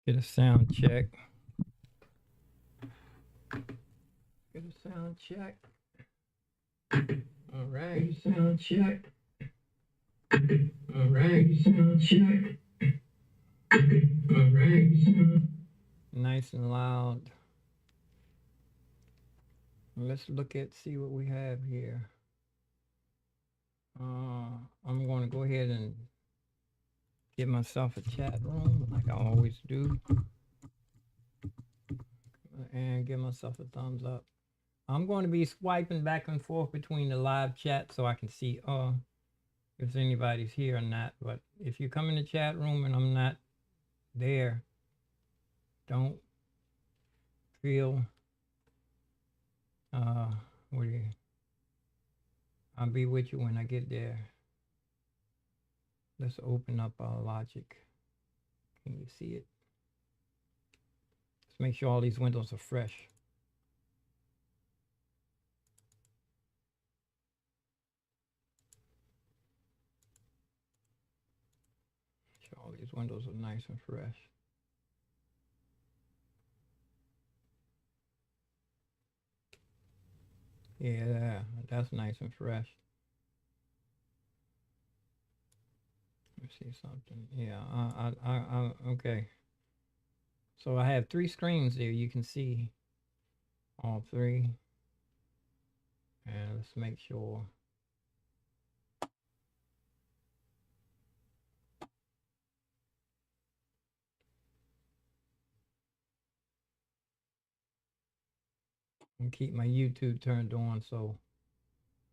Get a sound check. Get a sound check. All right, sound check. All right, sound check. All right. Nice and loud. Let's look at see what we have here. I'm going to go ahead and get myself a chat room like I always do, and give myself a thumbs up. I'm going to be swiping back and forth between the live chat so I can see if anybody's here or not. But if you come in the chat room and I'm not there, don't feel what do you I'll be with you when I get there. Let's open up our logic. Can you see it? Let's make sure all these windows are fresh. Sure all these windows are nice and fresh. Yeah, that's nice and fresh. Let's see something. Yeah, okay. So I have 3 screens there. You can see all 3. And let's make sure. And keep my YouTube turned on so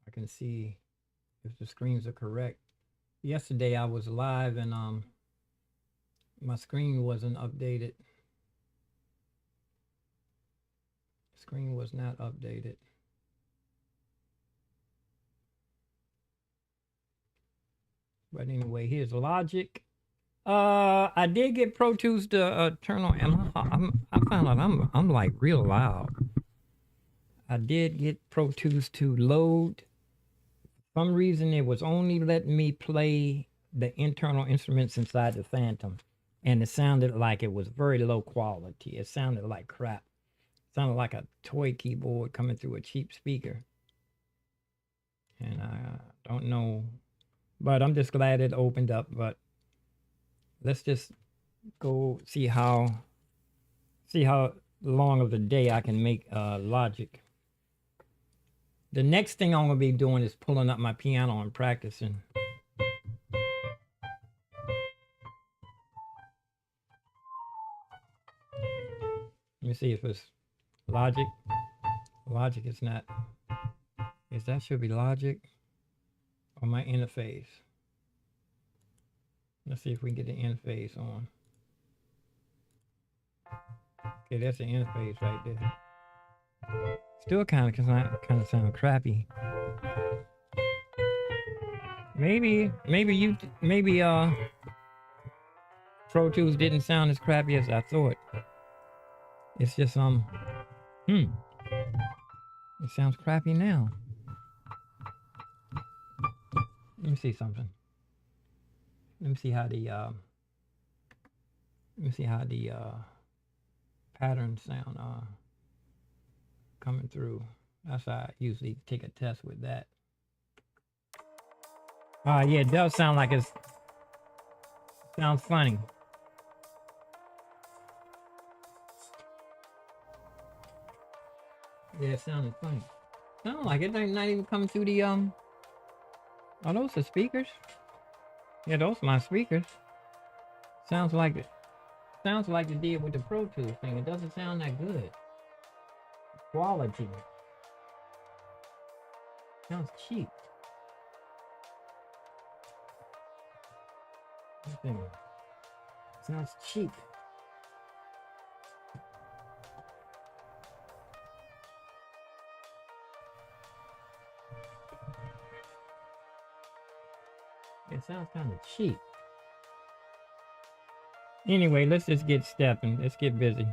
I can see if the screens are correct. Yesterday I was live and my screen wasn't updated. The screen was not updated. But anyway, here's Logic. I did get Pro Tools to turn on. I found out I'm like real loud. I did get Pro Tools to load. For some reason, it was only letting me play the internal instruments inside the Phantom, and it sounded like it was very low quality. It sounded like crap. It sounded like a toy keyboard coming through a cheap speaker. And I don't know, but I'm just glad it opened up. But let's just go see how long of the day I can make Logic. The next thing I'm gonna be doing is pulling up my piano and practicing. Let me see if it's Logic. Logic is not. Is that should be Logic or my interface? Let's see if we can get the interface on. Okay, that's the interface right there. Still kind of sound crappy. Maybe Pro Tools didn't sound as crappy as I thought. It's just it sounds crappy now. Let me see something. Let me see how the patterns sound coming through. That's how I usually take a test with that. Yeah, it does sound like it sounds funny. Yeah, it sounded funny. Sound like it not even coming through the Are those the speakers? Yeah, those are my speakers. Sounds like it did with the Pro Tools thing. It doesn't sound that good. Quality. Sounds cheap. Sounds cheap. It sounds kind of cheap. Anyway, let's just get stepping. Let's get busy.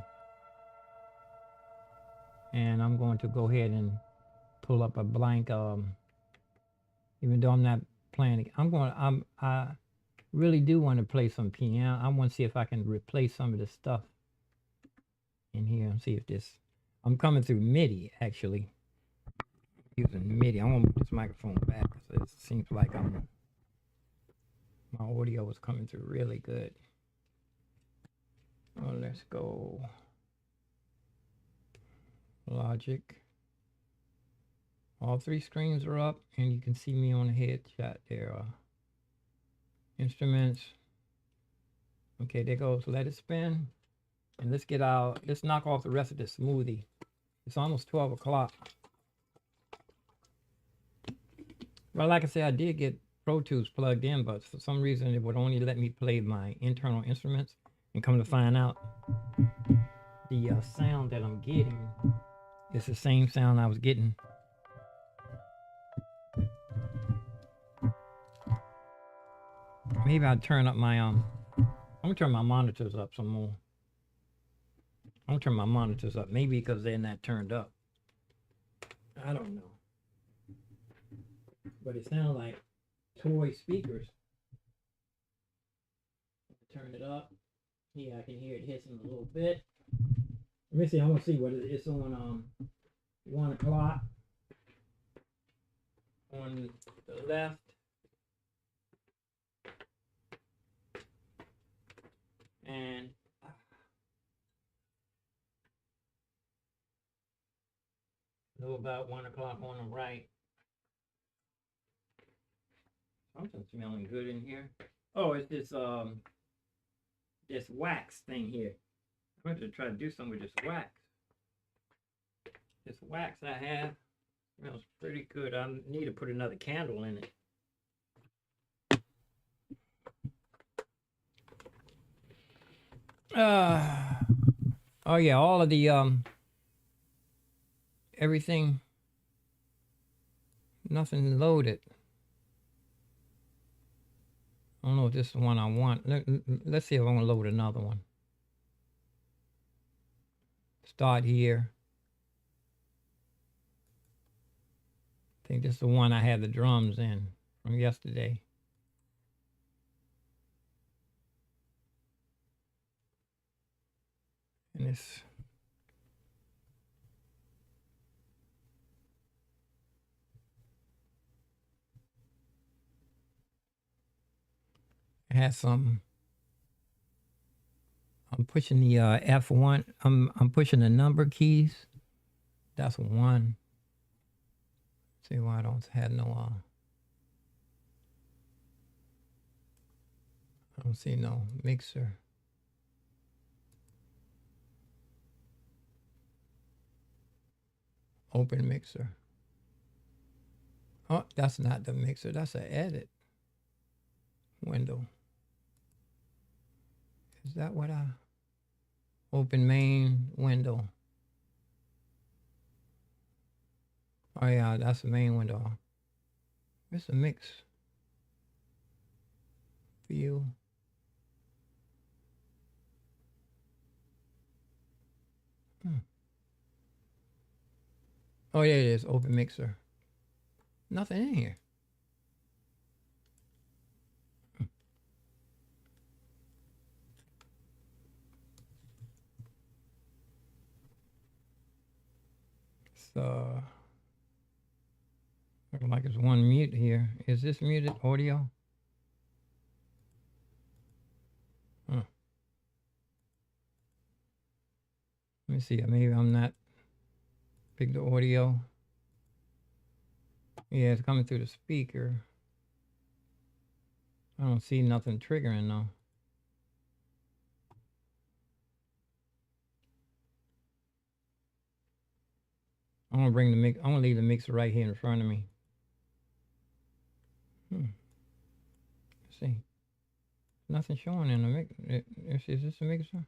And I'm going to go ahead and pull up a blank even though I'm not playing it. Really do want to play some piano. I want to see if I can replace some of the stuff in here and see if this. I'm coming through MIDI actually, using MIDI. I want to move this microphone back because it seems like my audio is coming through really good. Well, let's go Logic. All three screens are up, and you can see me on the headshot there. Instruments. Okay, there goes. Let it spin, and let's knock off the rest of the smoothie. It's almost 12 o'clock. Well, like I said, I did get Pro Tools plugged in, but for some reason it would only let me play my internal instruments. And come to find out, the sound that I'm getting is the same sound I was getting. Maybe I'll turn up my I'm gonna turn my monitors up some more. I'm gonna turn my monitors up, maybe because they're not turned up. I don't know. But it sounds like toy speakers. Turn it up. Yeah, I can hear it hissing a little bit. Let me see. I want to see what it's on. 1 o'clock on the left. And a little about 1 o'clock on the right. Something's smelling good in here. Oh, it's this wax thing here. I'm going to try to do something with this wax. This wax I have smells pretty good. I need to put another candle in it. Oh yeah, all of the everything, nothing loaded. I don't know if this is the one I want. Let's see if I want to load another one. Start here. I think this is the one I had the drums in from yesterday. And this. It has some. I'm pushing the F1. I'm pushing the number keys. That's 1. See why I don't have no I don't see no mixer. Open mixer. Oh, that's not the mixer. That's an edit window. Is that what I open main window? Oh yeah, that's the main window. Where's the mix view? Oh yeah, it is open mixer. Nothing in here. So looking like it's one mute here. Is this muted audio? Let me see. Maybe I'm not pick the audio. Yeah, it's coming through the speaker. I don't see nothing triggering though. I'm gonna bring the mix. I'm gonna leave the mixer right here in front of me. Let's see. Nothing showing in the mix. Is this a mixer?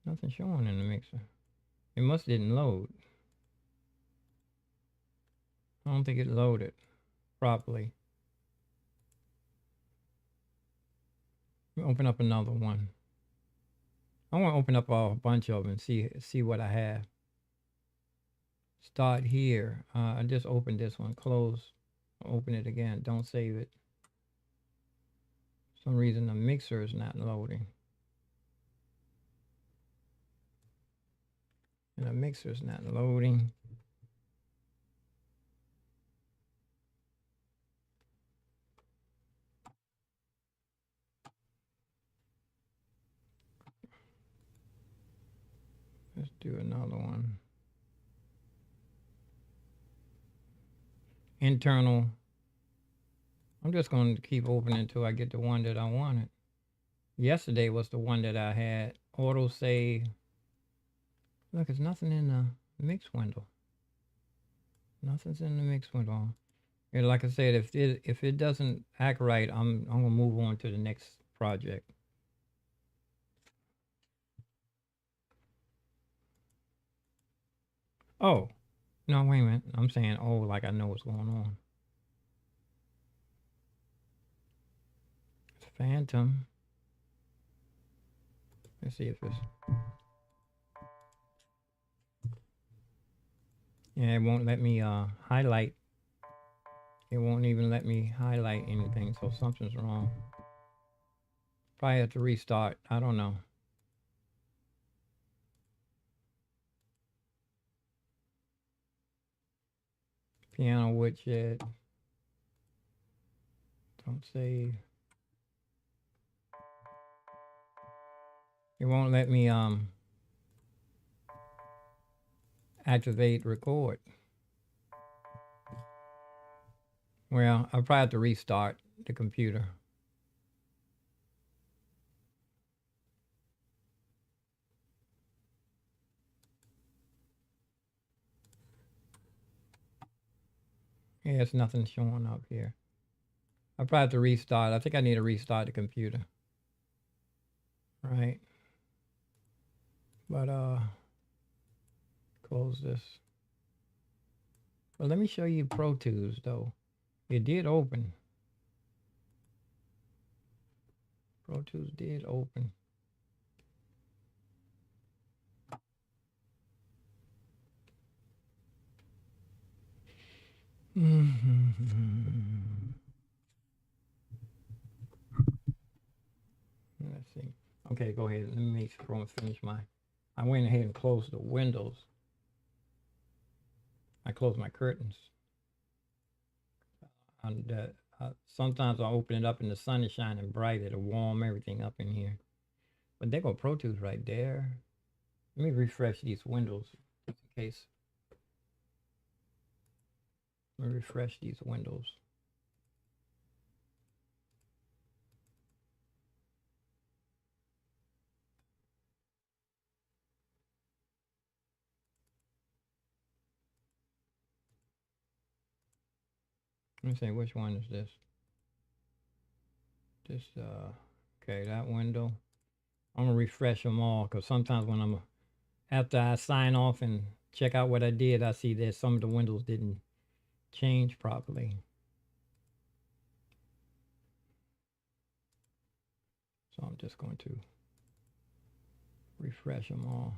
Nothing showing in the mixer. It must didn't load. I don't think it loaded properly. Let me open up another one. I want to open up a bunch of them and see what I have. Start here. I just opened this one. Close. Open it again. Don't save it. For some reason the mixer is not loading. And the mixer is not loading. Let's do another one. Internal. I'm just going to keep opening until I get the one that I wanted. Yesterday was the one that I had. Auto save. Look, there's nothing in the mix window. Nothing's in the mix window. And like I said, if it doesn't act right, I'm gonna move on to the next project. Oh, no, wait a minute. I'm saying oh like I know what's going on. It's Phantom. Let's see if it's. Yeah, it won't let me highlight. It won't even let me highlight anything, so something's wrong. Probably have to restart. I don't know. Piano widget. Don't save. It won't let me activate record. Well, I'll probably have to restart the computer. Yeah, it's nothing showing up here. I'll probably have to restart. I think I need to restart the computer. Right. But close this. Well, let me show you Pro Tools though. It did open. Pro Tools did open. Let's see. Okay, go ahead. Let me make sure I finish my. I went ahead and closed the windows. I closed my curtains. And sometimes I open it up and the sun is shining bright. It'll warm everything up in here. But there go Pro Tools right there. Let me refresh these windows just in case. Let me refresh these windows. Let me see, which one is this? This, okay, that window. I'm gonna refresh them all because sometimes when after I sign off and check out what I did, I see that some of the windows didn't change properly. So I'm just going to refresh them all.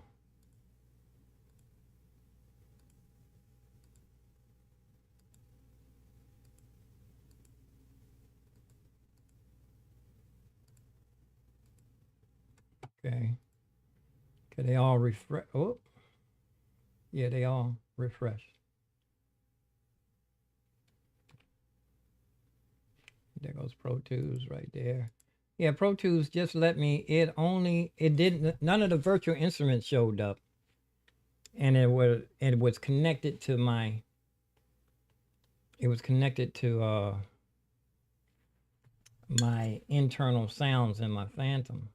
Okay. Okay, they all refresh. Oh, yeah, they all refreshed. There goes Pro Tools right there. Yeah, Pro Tools just let me, it didn't, none of the virtual instruments showed up. And it was connected to my, my internal sounds in my Phantom.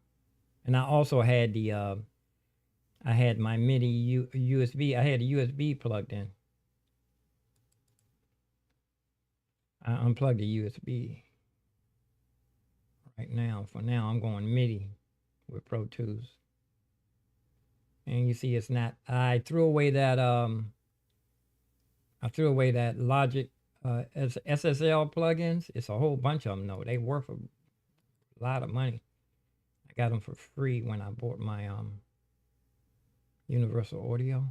And I also had the, I had my MIDI USB, I had a USB plugged in. I unplugged the USB. Right now, for now, I'm going MIDI with Pro Tools. And you see it's not, I threw away that Logic SSL plugins. It's a whole bunch of them though. They worth a lot of money. I got them for free when I bought my Universal Audio.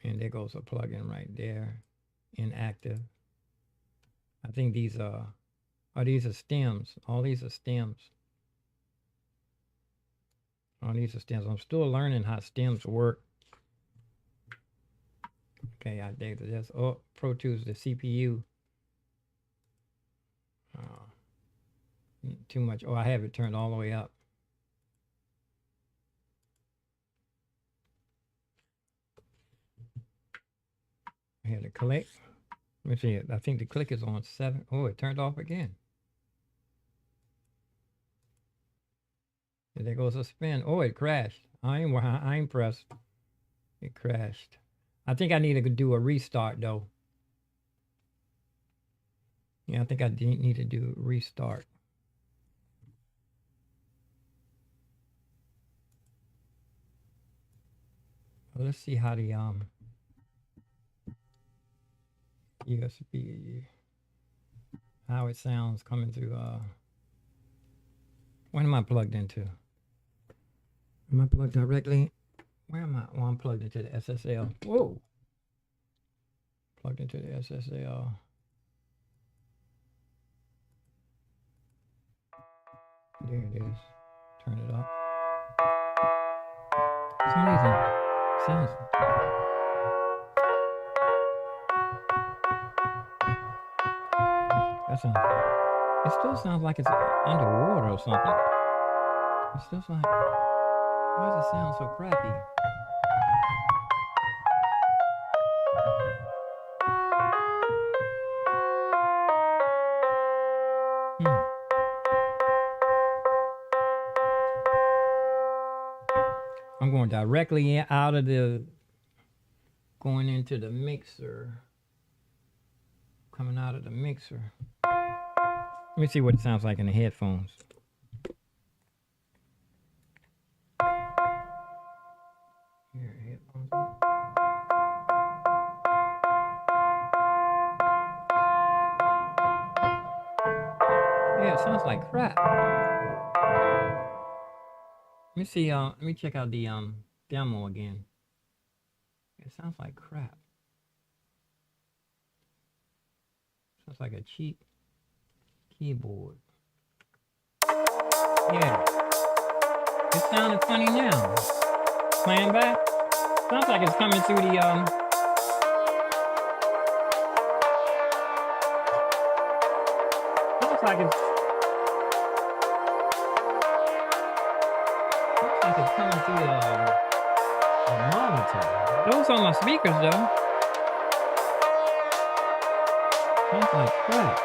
And there goes a plugin right there. inactive. I think these are stems. All these are stems. All these are stems. I'm still learning how stems work. Okay, I did this. Oh, Pro Tools, the CPU. Too much. Oh, I have it turned all the way up. I had to click. Let me see. I think the click is on 7. Oh, it turned off again. There goes a spin. Oh, it crashed. I ain't pressed. It crashed. I think I need to do a restart though. Yeah, I think I need to do a restart. Well, let's see how the USB, how it sounds coming through. When am I plugged into? Am I plugged directly? Where am I? Oh, I'm plugged into the SSL. Whoa. Plugged into the SSL. There it is. Turn it up. For some reason, it sounds. That sounds. It still sounds like it's underwater or something. It still sounds like. Why does it sound so crappy? I'm going directly out of going into the mixer. Coming out of the mixer. Let me see what it sounds like in the headphones. Here, headphones. Yeah, it sounds like crap. Let me see. Let me check out the demo again. It sounds like crap. Sounds like a cheap keyboard. Yeah. It sounded funny now. Playing back. Sounds like it's coming through the Sounds like it's coming through the monitor. Those are my speakers though. Sounds like crap.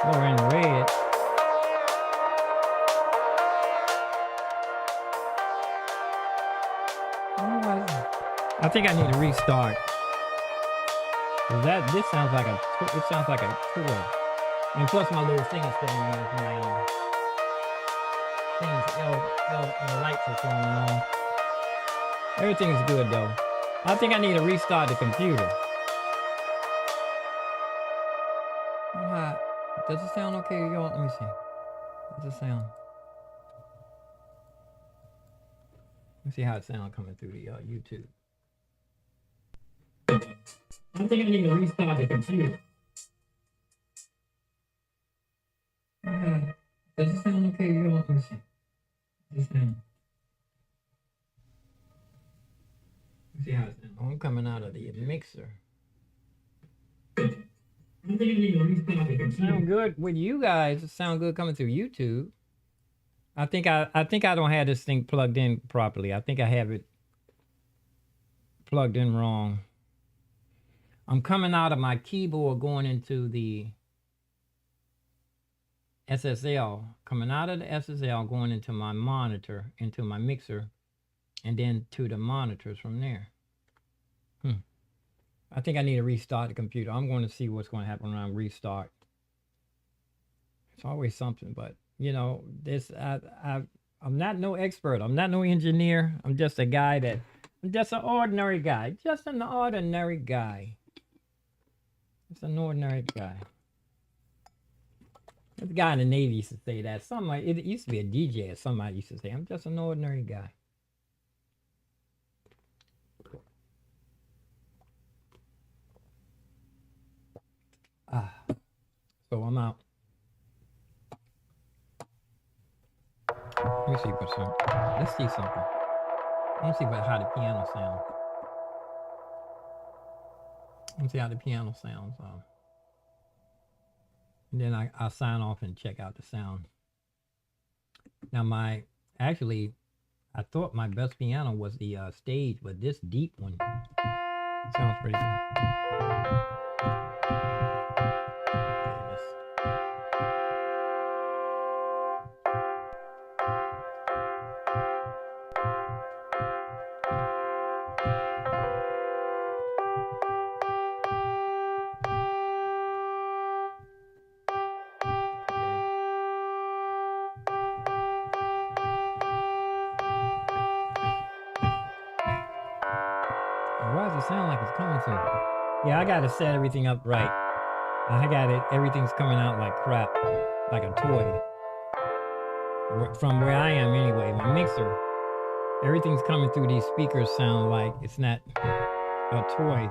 Or in red. I think I need to restart. This sounds like a toy. And plus my little thing is going on. My lights are going on. Everything is good though. I think I need to restart the computer. Does it sound okay, y'all? Let me see. Does it sound? Let's see how it sounds coming through the YouTube. I think I need to restart the computer. Does it sound okay, y'all? Let me see. Does it sound? Let's see how it sounds. I'm coming out of the mixer. I think I need to restart the computer. Sound good with you guys. It sound good coming through YouTube. I think I don't have this thing plugged in properly. I think I have it plugged in wrong. I'm coming out of my keyboard going into the SSL. Coming out of the SSL going into my monitor, into my mixer, and then to the monitors from there. I think I need to restart the computer. I'm going to see what's going to happen when I restart. It's always something, but you know, I'm not no expert. I'm not no engineer. I'm just a guy I'm just an ordinary guy. Just an ordinary guy. Just an ordinary guy. This guy in the Navy used to say that. It used to be a DJ or somebody used to say, I'm just an ordinary guy. So I'm out. Let me see what's up. Let's see something. Let's see how the piano sounds. Let's see how the piano sounds. And then I'll sign off and check out the sound. Now actually, I thought my best piano was the stage, but this deep one sounds pretty good. Why does it sound like it's coming to me? Yeah, I gotta set everything up right. I got it. Everything's coming out like crap, like a toy. From where I am anyway, my mixer, everything's coming through these speakers sound like it's not a toy.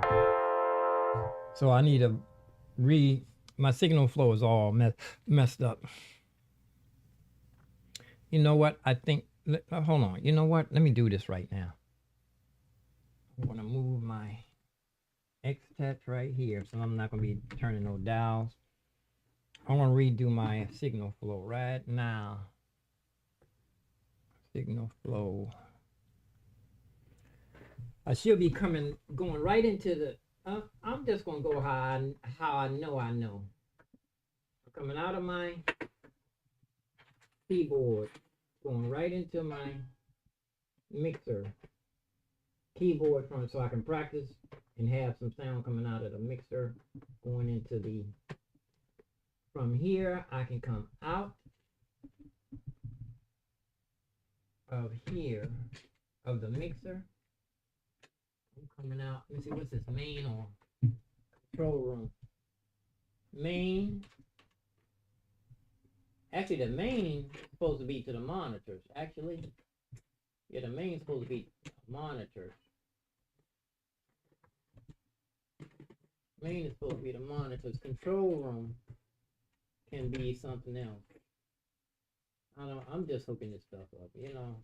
So I need to my signal flow is all messed up. You know what? I think, hold on. You know what? Let me do this right now. I'm going to move my X-Touch right here, so I'm not going to be turning no dials. I want to redo my signal flow right now. Signal flow. I should be going right into the, I'm just going to go how I know. Coming out of my keyboard, going right into my mixer keyboard so I can practice and have some sound coming out of the mixer going into the, from here I can come out of here of the mixer. I'm coming out, let me see, what's this, main or control room? Main. Actually the main is supposed to be to the monitors. Actually, yeah, the main is supposed to be monitors. Main is supposed to be the monitors. Control room can be something else. I'm just hooking this stuff up, you know.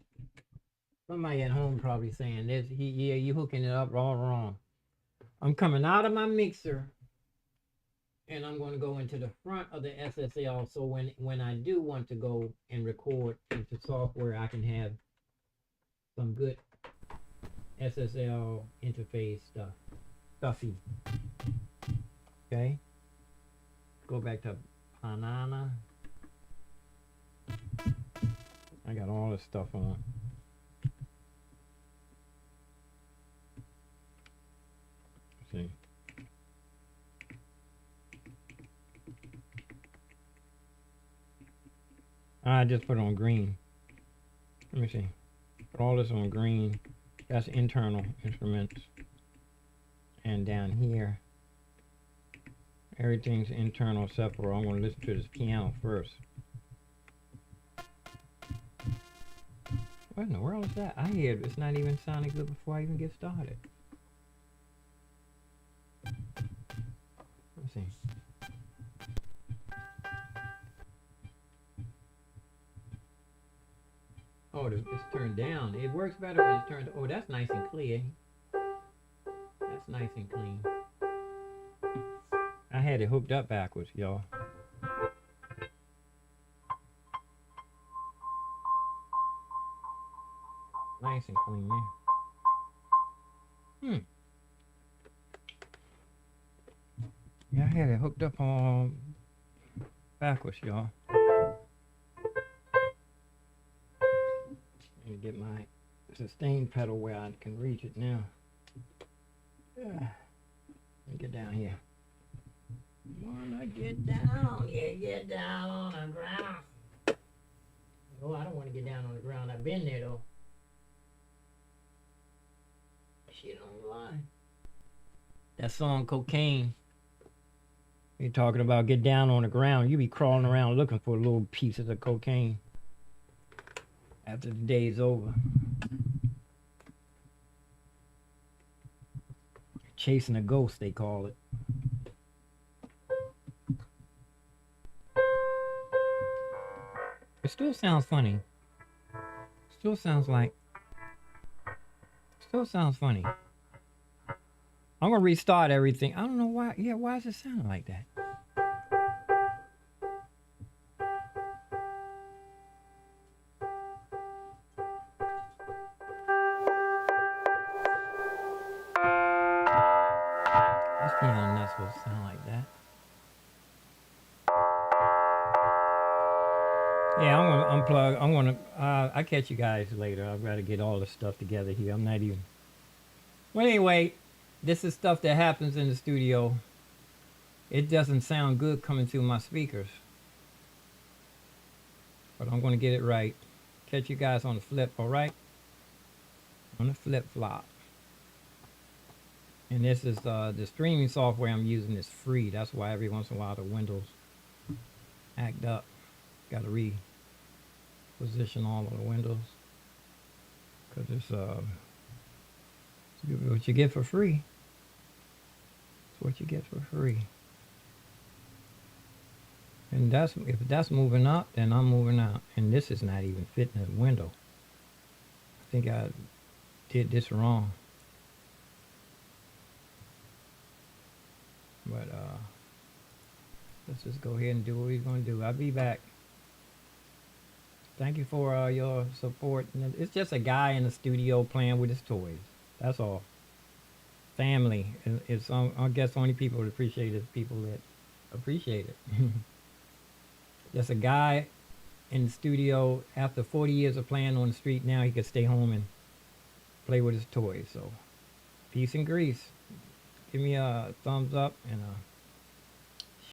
Somebody at home probably saying this, yeah, you hooking it up all wrong. I'm coming out of my mixer and I'm going to go into the front of the SSL, so when I do want to go and record into software, I can have some good SSL interface stuffy. Okay, go back to Panana. I got all this stuff on. Let's see. I just put on green. Let me see. Put all this on green. That's internal instruments. And down here, everything's internal except for I'm going to listen to this piano first. What in the world is that? I hear it's not even sounding good before I even get started. Let's see. Oh, it's turned down. It works better when it's turned. Oh, that's nice and clear. That's nice and clean. I had it hooked up backwards, y'all. Nice and clean there. Yeah, I had it hooked up on backwards, y'all. Let me get my sustain pedal where I can reach it now. Let me get down here. Wanna get down, yeah, get down on the ground. Oh, I don't want to get down on the ground. I've been there though. Shit don't lie. That song Cocaine. You're talking about get down on the ground. You be crawling around looking for little pieces of cocaine after the day's over. Chasing a ghost, they call it. It still sounds funny. Still sounds like. Still sounds funny. I'm gonna restart everything. I don't know why. Yeah, why does it sound like that? This piano not supposed to sound like that. Yeah, I'm gonna unplug. I'm gonna. I'll catch you guys later. I've got to get all the stuff together here. I'm not even. Well, anyway, this is stuff that happens in the studio. It doesn't sound good coming through my speakers, but I'm gonna get it right. Catch you guys on the flip, all right? On the flip flop. And this is the streaming software I'm using is free. That's why every once in a while the Windows act up. Got to reposition all of the windows because it's what you get for free. It's what you get for free. And that's if that's moving up, then I'm moving out. And this is not even fitting the window. I think I did this wrong. But let's just go ahead and do what we're going to do. I'll be back. Thank you for your support. It's just a guy in the studio playing with his toys. That's all. Family. It's I guess only people that appreciate it is people that appreciate it. Just a guy in the studio after 40 years of playing on the street. Now he can stay home and play with his toys. So peace and grease. Give me a thumbs up and